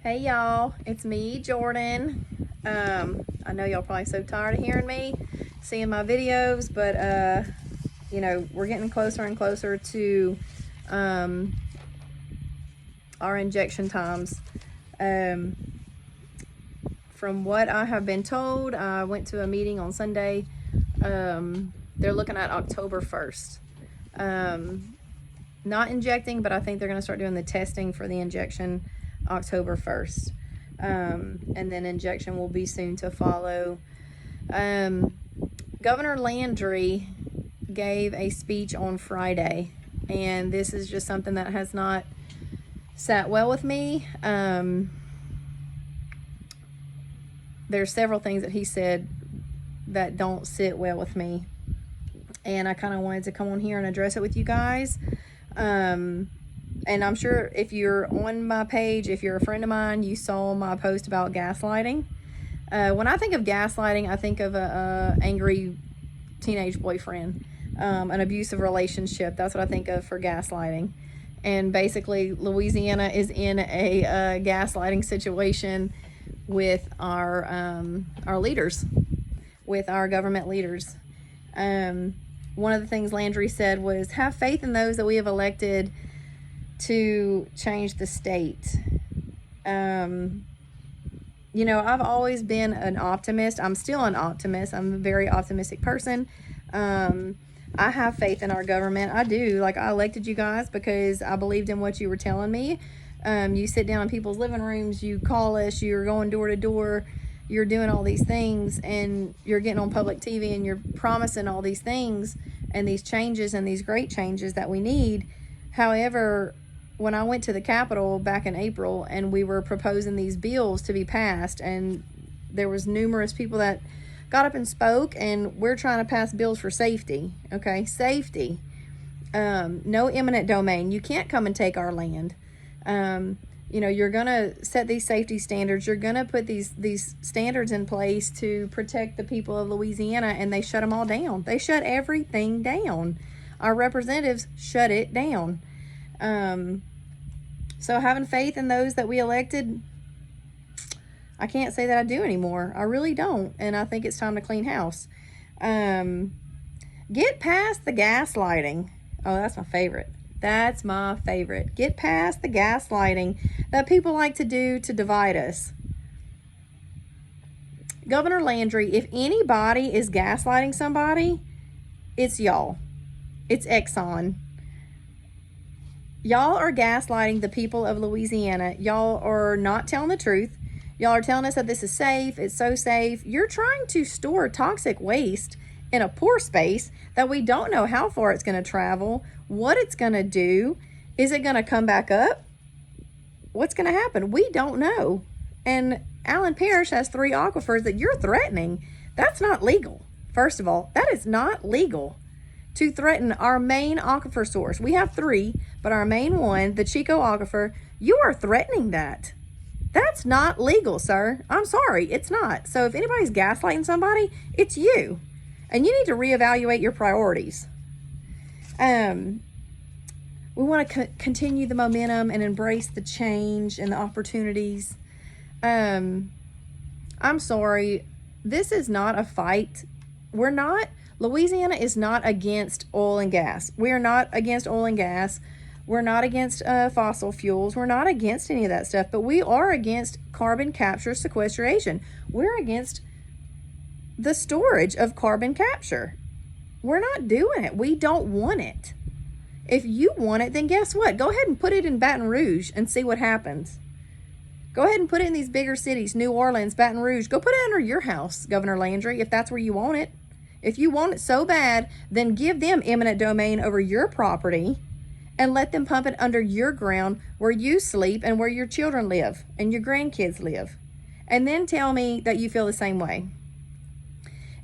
Hey y'all, it's me, Jordan. I know y'all probably so tired of hearing me, seeing my videos, but we're getting closer and closer to our injection times. From what I have been told, I went to a meeting on Sunday. They're looking at October 1st. Not injecting, but I think they're going to start doing the testing for the injection October 1st. And then injection will be soon to follow. Governor Landry gave a speech on Friday, and this is just something that has not sat well with me. There's several things that he said that don't sit well with me, and I kind of wanted to come on here and address it with you guys. And I'm sure if you're on my page, if you're a friend of mine, you saw my post about gaslighting. When I think of gaslighting, I think of a angry teenage boyfriend, an abusive relationship. That's what I think of for gaslighting. And basically, Louisiana is in a gaslighting situation with our leaders, with our government leaders. One of the things Landry said was, have faith in those that we have elected to change the state. I've always been an optimist. I'm still an optimist. I'm a very optimistic person. I have faith in our government. I do. Like, I elected you guys because I believed in what you were telling me. You sit down in people's living rooms, you call us, you're going door to door, you're doing all these things, and you're getting on public TV and you're promising all these things and these changes and these great changes that we need. However, when I went to the Capitol back in April and we were proposing these bills to be passed, and there was numerous people that got up and spoke, and we're trying to pass bills for safety, okay? Safety. No eminent domain. You can't come and take our land. You're going to set these safety standards. You're going to put these standards in place to protect the people of Louisiana, and they shut them all down. They shut everything down. Our representatives shut it down. So having faith in those that we elected, I can't say that I do anymore. I really don't. And I think it's time to clean house. Get past the gaslighting. Oh, that's my favorite. That's my favorite. Get past the gaslighting that people like to do to divide us. Governor Landry, if anybody is gaslighting somebody, it's y'all. It's Exxon. Y'all are gaslighting the people of Louisiana. Y'all are not telling the truth. Y'all are telling us that this is safe. It's so safe. You're trying to store toxic waste in a pore space that we don't know how far it's going to travel, what it's going to do. Is it going to come back up? What's going to happen? We don't know. And Allen Parish has 3 aquifers that you're threatening. That's not legal. First of all, that is not legal to threaten our main aquifer source. We have 3, but our main one, the Chico Aquifer, you are threatening that. That's not legal, sir. I'm sorry, it's not. So if anybody's gaslighting somebody, it's you. And you need to reevaluate your priorities. We want to continue the momentum and embrace the change and the opportunities. I'm sorry. This is not a fight. Louisiana is not against oil and gas. We are not against oil and gas. We're not against fossil fuels. We're not against any of that stuff, but we are against carbon capture sequestration. We're against the storage of carbon capture. We're not doing it. We don't want it. If you want it, then guess what? Go ahead and put it in Baton Rouge and see what happens. Go ahead and put it in these bigger cities, New Orleans, Baton Rouge. Go put it under your house, Governor Landry, if that's where you want it. If you want it so bad, then give them eminent domain over your property and let them pump it under your ground where you sleep and where your children live and your grandkids live. And then tell me that you feel the same way.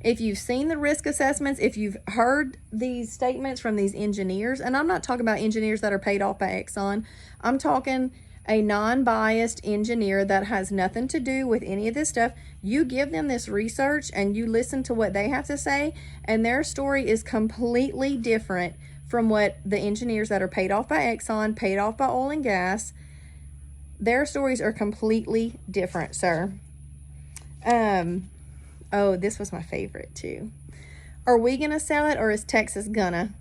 If you've seen the risk assessments, if you've heard these statements from these engineers, and I'm not talking about engineers that are paid off by Exxon, I'm talking a non-biased engineer that has nothing to do with any of this stuff. You give them this research and you listen to what they have to say, and their story is completely different from what the engineers that are paid off by Exxon, paid off by oil and gas, Their stories are completely different, sir. Oh, this was my favorite too. Are we gonna sell it, or is Texas gonna?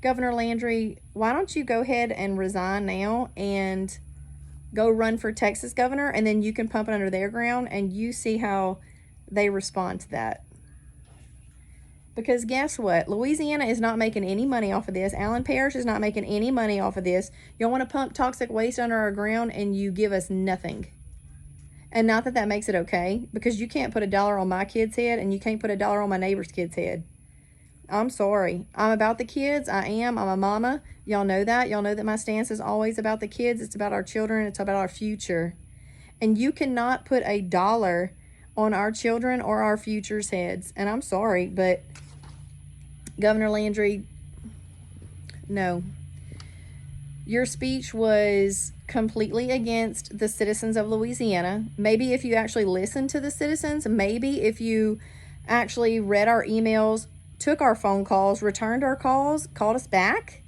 Governor Landry, why don't you go ahead and resign now and go run for Texas governor, and then you can pump it under their ground and you see how they respond to that. Because guess what? Louisiana is not making any money off of this. Allen Parish is not making any money off of this. Y'all want to pump toxic waste under our ground and you give us nothing. And not that that makes it okay, because you can't put $1 on my kid's head and you can't put $1 on my neighbor's kid's head. I'm sorry. I'm about the kids. I am. I'm a mama. Y'all know that. Y'all know that my stance is always about the kids. It's about our children. It's about our future. And you cannot put $1 on our children or our future's heads. And I'm sorry, but Governor Landry, no. Your speech was completely against the citizens of Louisiana. Maybe if you actually listened to the citizens, maybe if you actually read our emails, took our phone calls, returned our calls, called us back,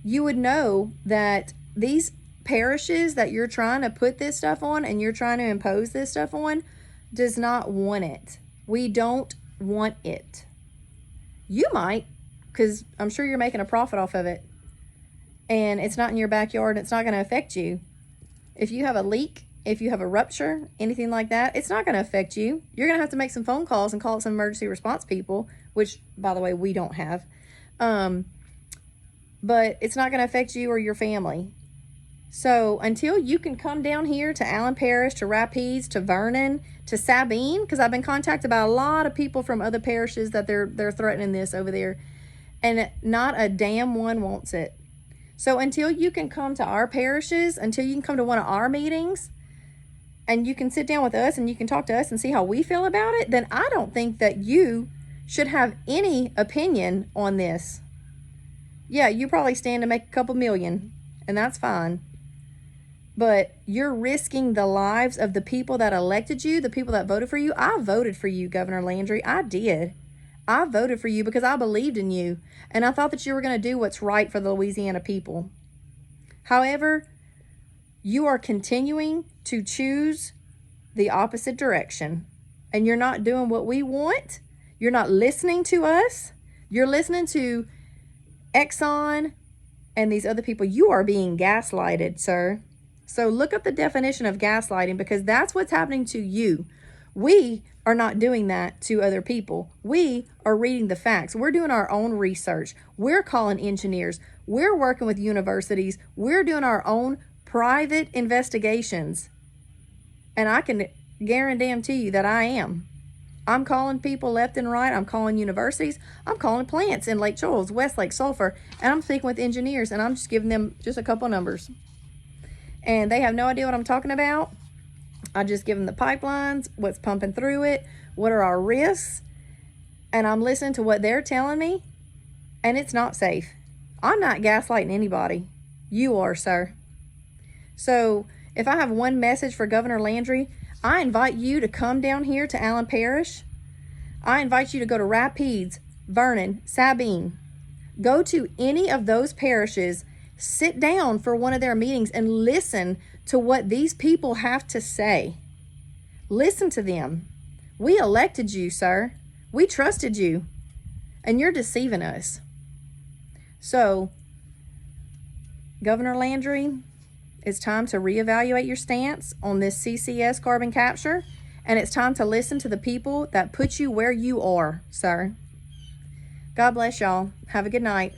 you would know that these parishes that you're trying to put this stuff on and you're trying to impose this stuff on does not want it. We don't want it. You might, because I'm sure you're making a profit off of it. And it's not in your backyard. It's not going to affect you. If you have a leak, if you have a rupture, anything like that, it's not going to affect you. You're going to have to make some phone calls and call some emergency response people, which, by the way, we don't have. But it's not going to affect you or your family. So until you can come down here to Allen Parish, to Rapides, to Vernon, to Sabine, because I've been contacted by a lot of people from other parishes that they're threatening this over there, and not a damn one wants it. So until you can come to our parishes, until you can come to one of our meetings, and you can sit down with us and you can talk to us and see how we feel about it, then I don't think that you should have any opinion on this. Yeah, you probably stand to make a couple million, and that's fine. But you're risking the lives of the people that elected you, the people that voted for you. I voted for you, Governor Landry. I did. I voted for you because I believed in you, and I thought that you were going to do what's right for the Louisiana people. However, you are continuing to choose the opposite direction, and you're not doing what we want. You're not listening to us. You're listening to Exxon and these other people. You are being gaslighted, sir. So look up the definition of gaslighting, because that's what's happening to you. We are not doing that to other people. We are reading the facts. We're doing our own research. We're calling engineers. We're working with universities. We're doing our own private investigations. And I can guarantee you that I am. I'm calling people left and right. I'm calling universities. I'm calling plants in Lake Charles, Westlake, Sulphur. And I'm speaking with engineers, and I'm just giving them just a couple numbers. And they have no idea what I'm talking about. I just give them the pipelines, what's pumping through it, what are our risks, and I'm listening to what they're telling me, and it's not safe. I'm not gaslighting anybody. You are, sir. So if I have one message for Governor Landry, I invite you to come down here to Allen Parish. I invite you to go to Rapides, Vernon, Sabine. Go to any of those parishes. Sit down for one of their meetings and listen to what these people have to say. Listen to them. We elected you, sir. We trusted you, and you're deceiving us. So, Governor Landry, it's time to reevaluate your stance on this CCS carbon capture, and it's time to listen to the people that put you where you are, sir. God bless y'all. Have a good night.